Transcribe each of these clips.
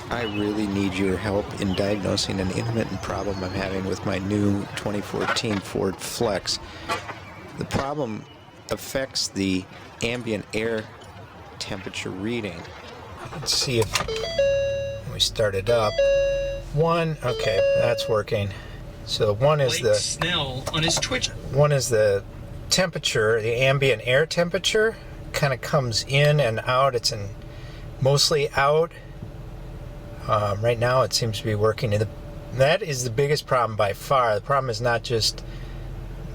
I really need your help in diagnosing an intermittent problem I'm having with my new 2014 Ford Flex. The problem affects the ambient air temperature reading. Let's see if we start it up. Okay, that's working. So one is Blake Snell on his Twitch. One is the temperature, the ambient air temperature, kind of comes in and out. It's mostly out. Right now it seems to be working. That is the biggest problem by far. The problem is not just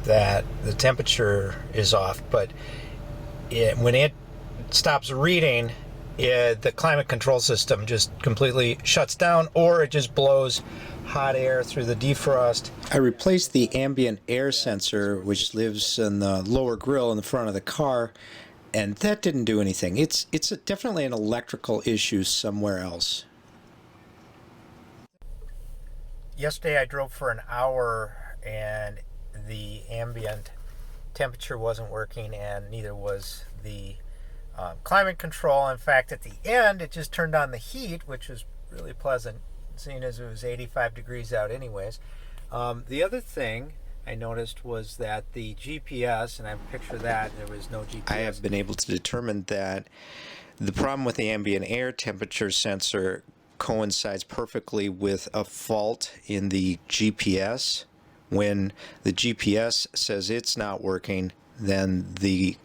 that the temperature is off, but when it stops reading, the climate control system just completely shuts down, or it just blows hot air through the defrost. I replaced the ambient air sensor, which lives in the lower grille in the front of the car, and that didn't do anything. It's definitely an electrical issue somewhere else. Yesterday I drove for an hour and the ambient temperature wasn't working, and neither was the climate control. In fact, at the end it just turned on the heat, which was really pleasant, seeing as it was 85 degrees out anyways. The other thing I noticed was that the GPS, and I picture that there was no GPS. I have been able to determine that the problem with the ambient air temperature sensor coincides perfectly with a fault in the GPS. When the GPS says it's not working, then the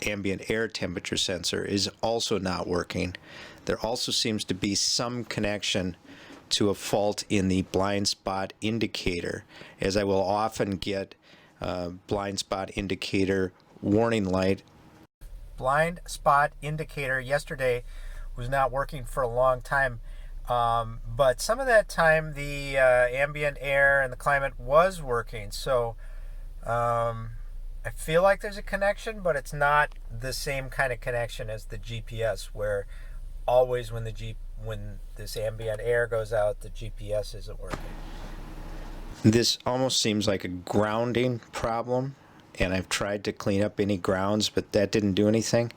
ambient air temperature sensor is also not working. There also seems to be some connection to a fault in the blind spot indicator, as I will often get blind spot indicator warning light. Blind spot indicator yesterday was not working for a long time, but some of that time the ambient air and the climate was working. So I feel like there's a connection, but it's not the same kind of connection as the GPS, where always when this ambient air goes out, the GPS isn't working. This almost seems like a grounding problem, and I've tried to clean up any grounds, but that didn't do anything.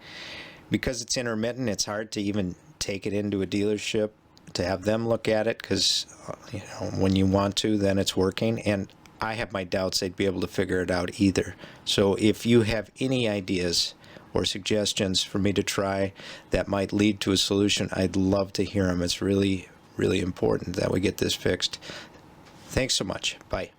Because it's intermittent, it's hard to even take it into a dealership to have them look at it, because when you want to, then it's working, and I have my doubts they'd be able to figure it out either. So if you have any ideas or suggestions for me to try that might lead to a solution, I'd love to hear them. It's really, really important that we get this fixed. Thanks so much. Bye.